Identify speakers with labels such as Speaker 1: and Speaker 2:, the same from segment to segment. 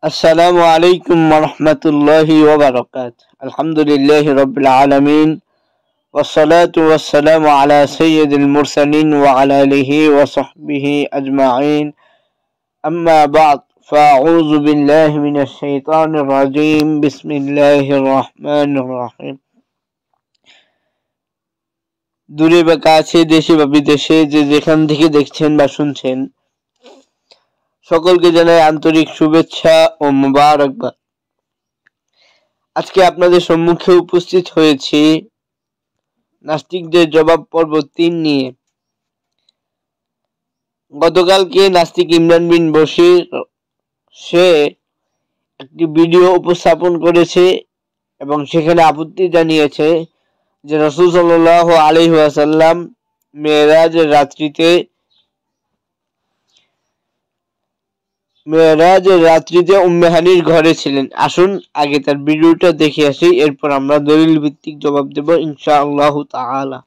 Speaker 1: السلام عليكم ورحمة الله وبركاته. الحمد لله رب العالمين والصلاة والسلام على سيد المرسلين وعلى آله وصحبه أجمعين. أما بعد فأعوذ بالله من الشيطان الرجيم. بسم الله الرحمن الرحيم. দূরে বা কাছে, দেশে বা বিদেশে যে যেখান থেকে দেখছেন বা শুনছেন, সকলকে জানাই আন্তরিক শুভেচ্ছা ও মোবারকবাদ। আজকে আপনাদের সম্মুখে উপস্থিত হয়েছি নাস্তিকদের জবাব পর্ব ৩ নিয়ে। গতকালকে নাস্তিক ইমরান বিন বশির সে একটি ভিডিও উপস্থাপন করেছে এবং সেখানে আপত্তি জানিয়েছে যে রাসূল সাল্লাল্লাহু আলাইহি ওয়াসাল্লাম মেরাজের রাত্রিতে উম্মে হানির ঘরে ছিলেন। আসুন আগে তার ভিডিওটা দেখে আসি, এরপর আমরা দলিল ভিত্তিক জবাব দেব ইনশাআল্লাহু তাআলা।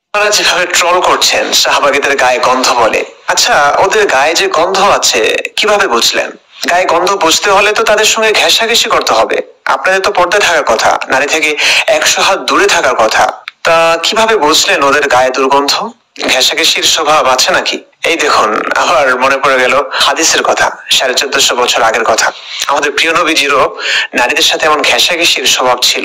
Speaker 2: আপনারা যেভাবে ট্রল করছেন সাহাবাগীদের গায়ে গন্ধ বলে, আচ্ছা ওদের গায়ে যে গন্ধ আছে কিভাবে বুঝলেন? গায়ে গন্ধ বুঝতে হলে তো তাদের সঙ্গে ঘেঁষাঘেঁষি করতে হবে। আপনাদের তো পর্দায় থাকার কথা, নারী থেকে 100 হাত দূরে থাকার কথা, তা কিভাবে বুঝলেন ওদের গায়ে দুর্গন্ধ? ঘেঁষাঘেঁষির স্বভাব আছে নাকি? এই দেখুন, আবার মনে পড়ে গেল হাদিসের কথা, 1450 বছর আগের কথা। আমাদের প্রিয় নবীজিরও নারীদের সাথে এমন ঘেঁষাঘেঁষির স্বভাব ছিল।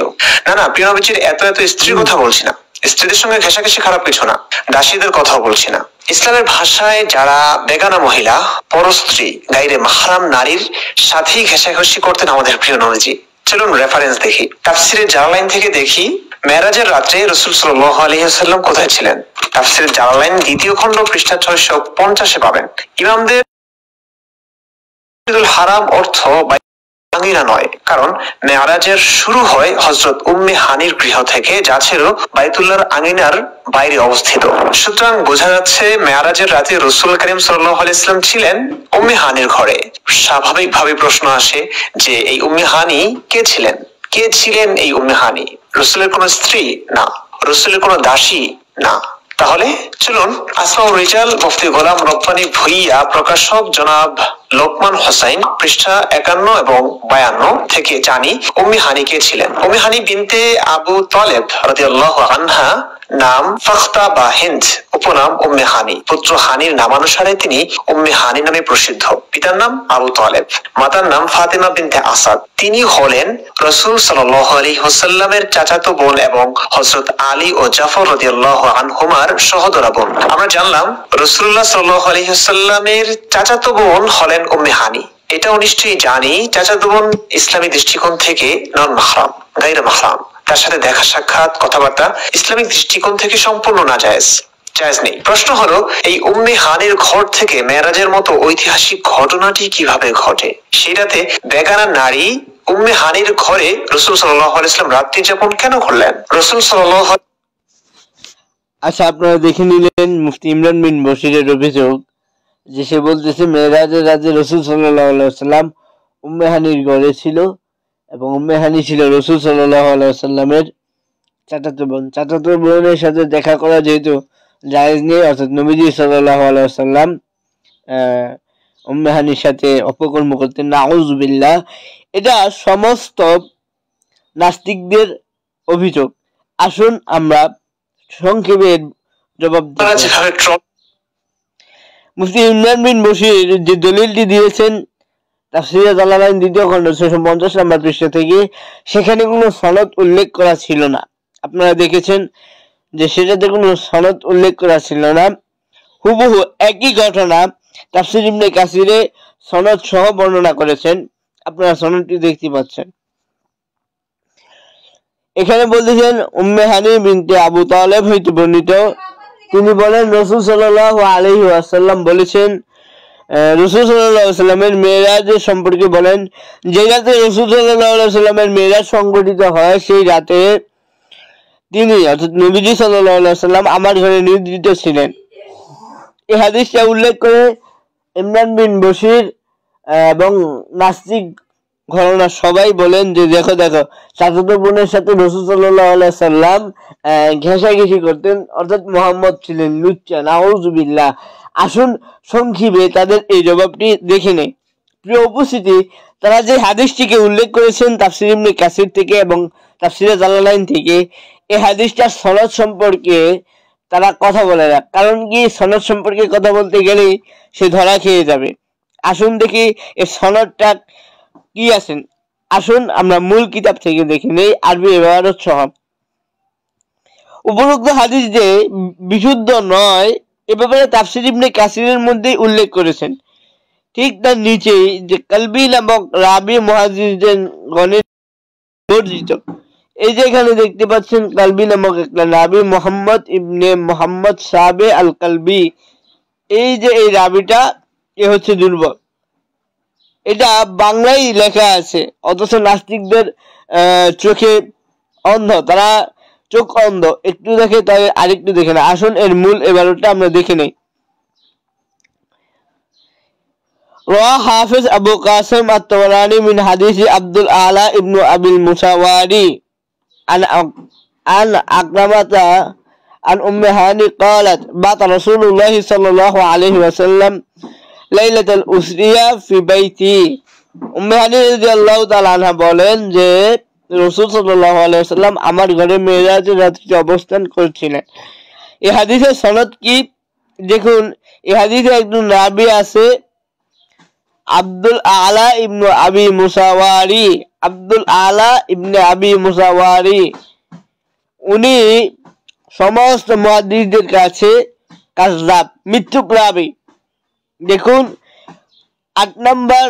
Speaker 2: না, প্রিয় নবীজির এত স্ত্রীর কথা বলছি না, স্ত্রীদের সঙ্গে ঘেঁষাঘেঁষি খারাপ কিছু না, দাসীদের কথাও বলছি না। ইসলামের ভাষায় যারা বেগানা মহিলা, পরস্ত্রী, গাইরে মাহরাম নারীর সাথেই ঘেঁষাঘেঁষি করতেন আমাদের প্রিয় নবীজি। চলুন রেফারেন্স দেখি। তাফসিরের জালালাইন থেকে দেখি মেরাজের রাত্রে রাসূল সাল্লাল্লাহু আলাইহি ওয়াসাল্লাম কোথায় ছিলেন। তাফসিরের জালালাইন 2য় খণ্ড পৃষ্ঠা 650-এ পাবেন। ইমামদের হারাম অর্থ আঙিনা নয়, কারণ মেরাজের শুরু হয় হযরত উম্মে হানির গৃহ থেকে, যা ছিল বাইতুল্লাহর আঙিনার বাইরে অবস্থিত। সুতরাং বোঝা যাচ্ছে মেরাজের রাতে রাসূল করিম সাল্লাল্লাহু আলাইহি ওয়াসাল্লাম ছিলেন উম্মে হানির ঘরে। স্বাভাবিকভাবে প্রশ্ন আসে যে এই উম্মে হানি কে ছিলেন? কে ছিলেন এই উম্মে হানি? রাসূলের কোন স্ত্রী? না। রাসূলের কোন দাসী? না। তাহলে চলুন আসমাউর রিজাল মুফতি গোলাম রব্বানী ভুইয়া, প্রকাশক জনাব লোকমান হোসাইন, পৃষ্ঠা 51 এবং 52 থেকে জানি উম্মে হানি কে ছিলেন। উম্মে হানি বিনতে আবু তালেব রাদিয়াল্লাহু আনহা, নাম ফাখতা বা হিন্দ, উপনাম উম্মে হানি। পুত্র হানির নামানুসারে তিনি উম্মে হানি নামে প্রসিদ্ধ। পিতার নাম আবু তালেব, মাতার নাম ফাতেমা বিনতে আসাদ। তিনি হলেন রাসূল সাল্লাল্লাহু আলাইহি ওয়াসাল্লামের চাচাতো বোন এবং হযরত আলী ও জাফর রাদিয়াল্লাহু আনহুমার সহোদরা বোন। আমরা জানলাম রাসূলুল্লাহ সাল্লাল্লাহু আলাইহি ওয়াসাল্লামের চাচাতো বোন হলেন উম্মে হানি। এটাও নিশ্চয়ই জানি চাচাতো বোন ইসলামী দৃষ্টিকোণ থেকে নন মাহরাম, গায়রে মাহরাম। তার সাথে দেখা সাক্ষাৎ, কথাবার্তা ইসলামিক দৃষ্টিকোণ থেকে সম্পূর্ণ নাজায়েজ, জায়েজ নেই। প্রশ্ন হলো এই উম্মে হানির ঘর থেকে মেরাজের মতো ঐতিহাসিক ঘটনাটি কিভাবে ঘটে? সেই রাতে বেগানা নারী উম্মে হানির ঘরে রাসূল সাল্লাল্লাহু আলাইহি ওয়াসাল্লাম রাত্রি যাপন কেন করলেন? রাসূল সাল্লাল্লাহু
Speaker 1: আচ্ছা, আপনারা দেখে নিলেন মুফতি ইমরান বিন বশিরের অভিযোগ যে সে বলতেছে মেরাজের রাতে রাসূল সাল্লাল্লাহু আলাইহি ওয়াসাল্লাম উম্মে হানির ঘরে ছিল এবং উম্মে হানি ছিল রাসূল সাল্লাল্লাহু আলাইহি ওয়াসাল্লামের চাচাতো বোন। চাচাতো বোনের সাথে দেখা করা যেহেতু জায়েজ নেই, অর্থাৎ নবীজি সাল্লাল্লাহু আলাইহি ওয়াসাল্লাম উম্মে হানির সাথে অপকর্ম করতেন, নাউযুবিল্লাহ। এটা সমস্ত নাস্তিকদের অভিযোগ। আসুন আমরা সংক্ষেপে জবাব দিই। মুফতি ইমরান বিন বশির যে দলিলটি দিয়েছেন তাফসীরে জালালাইন 2য় খণ্ড 650 নম্বর পৃষ্ঠা থেকে, সেখানে কোনো সনদ উল্লেখ করা ছিল না। আপনারা দেখেছেন যে সেটাতে কোনো সনদ উল্লেখ করা ছিল না। হুবহু একই ঘটনা তাফসীর ইবনে কাসিরে সনদ সহ বর্ণনা করেছেন, আপনারা সনদটি দেখতে পাচ্ছেন। এখানে বলতেছেন উম্মে হানি বিনতে আবু তালেব হইতে বর্ণিত, তিনি বলেন রাসূল সাল্লাল্লাহু আলাইহি ওয়াসাল্লাম বলেছেন, রাসূল সাল্লাল্লাহু আলাইহি ওয়াসাল্লামের মেরাজ সম্পর্কে বলেন, যে রাতে রাসূল সাল্লাল্লাহু আলাইহি ওয়াসাল্লামের মেরাজ সংঘটিত হয় সেই রাতে তিনি অর্থাৎ নবীজি সাল্লাল্লাহু আলাইহি ওয়াসাল্লাম আমার ঘরে নিদ্রিত ছিলেন। এই হাদিসটা উল্লেখ করে ইমরান বিন বশির এবং নাস্তিক ঘরানা সবাই বলেন যে দেখো চাচাতো বোনের সাথে রাসূল সাল্লাল্লাহু আলাইহি ওয়াসাল্লাম ঘেঁষাঘেঁষি করতেন, অর্থাৎ মুহাম্মদ ছিলেন লুচ্চা, নাউযুবিল্লাহ। আসুন সংক্ষেপে তাদের এই জবাবটি দেখে নেই। প্রিয় উপস্থিতি, তারা যে হাদিসটিকে উল্লেখ করেছেন তাফসীর ইবনে কাসির থেকে এবং তাফসীরে জালালাইন থেকে, এই হাদিসটার সনদ সম্পর্কে তারা কথা বলে না। কারণ কি, সনদ সম্পর্কে কথা বলতে গেলেই সে ধরা খেয়ে যাবে। আসুন দেখি এই সনদটা কি আছেন। আসুন আমরা মূল কিতাব থেকে দেখে নেই আরবি ইবারত সহ। উপরোক্ত হাদিস যে বিশুদ্ধ নয় এ ব্যাপারে তাফসীর ইবনে কাসিরের মধ্যেই উল্লেখ করেছেন। ঠিক তার নিচেই যে কালবি নামক রাবি মুহাদ্দিসদের গণের বর্জিত। এই যে এখানে দেখতে পাচ্ছেন কালবি নামক একটা রাবি, মুহাম্মদ ইবনে মুহাম্মদ সাবে আল কালবি, এই যে এই রাবিটা এ হচ্ছে দুর্বল। এটা বাংলায় লেখা আছে, অথচ নাস্তিকদের চোখে অন্ধ, তারা চোখ অন্ধ, একটু দেখে তাই আরেকটু দেখে না। আসুন এর মূল এবারটা আমরা দেখে নেই। روى حافظ أبو قاسم الطبراني من حديث عبد الأعلى ابن أبي المساوري عن أكرمة عن أم هاني قالت بعث رسول الله صلى الله عليه وسلم ليلة الأسرية في بيتي। উম্মে হানি রাদিয়াল্লাহু তাআলা আনহা বলেন যে রাসূল সাল্লাল্লাহু আলাইহি ওয়াসাল্লাম আমার ঘরে মেরাজের রাত্রিতে অবস্থান করছিলেন। এই হাদিসের সনদ কি দেখুন। এই হাদিসে একজন রাবি আছে আব্দুল আলা ইবনে আবি মুসাওয়ারি। আব্দুল আলা ইবনে আবি মুসাওয়ারি উনি সমস্ত মুহাদ্দিসদের কাছে কাযযাব, মিথ্যুক রাবি। দেখুন 8 নম্বর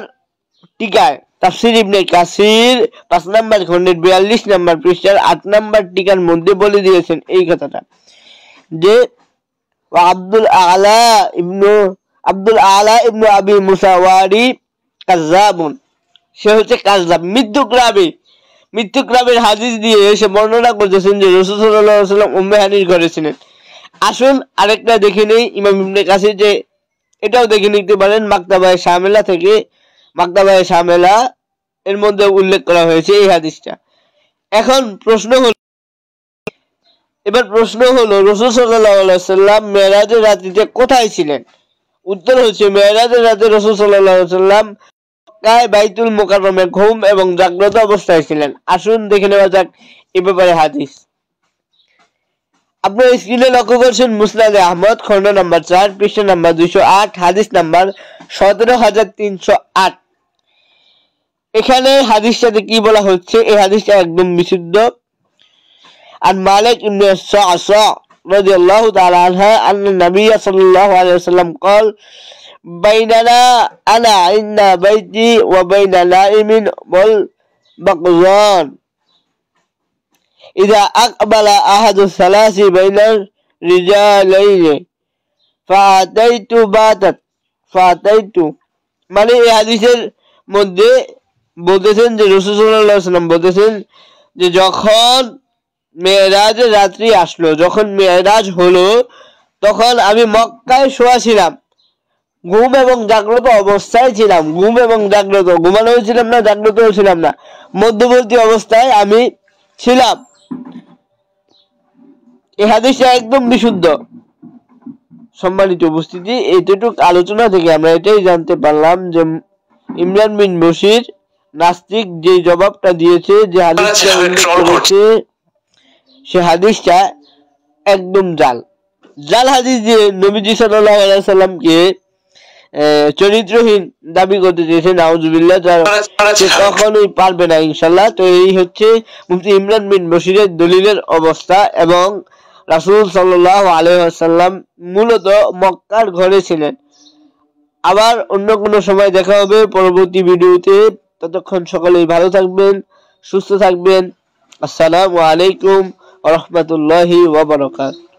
Speaker 1: টিকায় তাফসীর ইবনে কাসির 5 নম্বর খণ্ডের 42 নম্বর পৃষ্ঠার 8 নম্বর টিকার মধ্যে বলে দিয়েছেন এই কথাটা যে আব্দুল আলা ইবনে আবি মুসাওয়ারি কাযযাবুন, সে হচ্ছে কাযযাব, মিথ্যুক রাবী। মিথ্যুক রাবীর হাদিস দিয়ে সে বর্ণনা করতেছেন যে রাসূল সাল্লাল্লাহু আলাইহি ওয়াসাল্লাম উম্মে হানির ঘরে ছিলেন। আসুন আরেকটা দেখে নেই ইমাম ইবনে কাসির, যে এটাও দেখে নিতে পারেন মাকতাবায়ে শামিলা থেকে। মাকতাবায়ে শামিলা এর মধ্যে উল্লেখ করা হয়েছে এই হাদিসটা। এখন প্রশ্ন হলো রাসূল সাল্লাল্লাহু আলাইহি ওয়াসাল্লাম মেরাজের রাত্রিতে কোথায় ছিলেন? উত্তর হচ্ছে মেরাজের রাতে রাসূল সাল্লাল্লাহু আলাইহি ওয়াসাল্লাম মক্কায় বাইতুল মুকাররমে ঘুম এবং জাগ্রত অবস্থায় ছিলেন। আসুন দেখে নেওয়া যাক এ ব্যাপারে হাদিস। আপনারা স্ক্রিনে লক্ষ্য করছেন মুসনাদে আহমদ খণ্ড নাম্বার 4 পৃষ্ঠা নাম্বার 208 হাদিস নাম্বার 17308। এখানে হাদিসটাতে কি বলা হচ্ছে, এই হাদিসটা একদম বিশুদ্ধ। আর মালিক ইবনে সা'সা রাদিয়াল্লাহু তাআলা আনহা আন্না নবী সাল্লাল্লাহু আলাইহি ওয়াসাল্লাম قال بيننا انا عند بيتي وبين نائم والبقزان إذا أقبل أحد الثلاث بين الرجالين فأتيت মানে এই হাদিসের মধ্যে বলতেছেন যে রাসূল সাল্লাল্লাহু আলাইহি ওয়াসাল্লাম বলতেছেন যে যখন মেরাজের রাত্রি আসলো, যখন মেরাজ হলো, তখন আমি মক্কায় শোয়া ছিলাম, ঘুম এবং জাগ্রত অবস্থায় ছিলাম। ঘুম এবং জাগ্রত, ঘুমানো ছিলাম না, জাগ্রত ছিলাম না, মধ্যবর্তী অবস্থায় আমি ছিলাম। এই হাদিসটা একদম বিশুদ্ধ। সম্মানিত উপস্থিতি, এইটুকু আলোচনা থেকে আমরা এটাই জানতে পারলাম যে ইমরান বিন বশির নাস্তিক যে জবাবটা দিয়েছে, যে হাদিসটা উল্লেখ করেছে, সে হাদিসটা একদম জাল হাদিস দিয়ে নবীজি সাল্লাল্লাহু আলাইহি সাল্লামকে চরিত্রহীন দাবি করতে চেয়েছে, নাউজুবিল্লাহ, সে কখনোই পারবে না ইনশাআল্লাহ। তো এই হচ্ছে মুফতি ইমরান বিন বশিরের দলিলের অবস্থা। এবং রাসূল সাল্লাল্লাহু আলাইহি ওয়াসাল্লাম মূলত মক্কার ঘরে ছিলেন। আবার অন্য কোনো সময় দেখা হবে পরবর্তী ভিডিওতে। ততক্ষণ সকলেই ভালো থাকবেন, সুস্থ থাকবেন। আসসালামু আলাইকুম ওয়া রাহমাতুল্লাহি ওয়া বারাকাতুহু।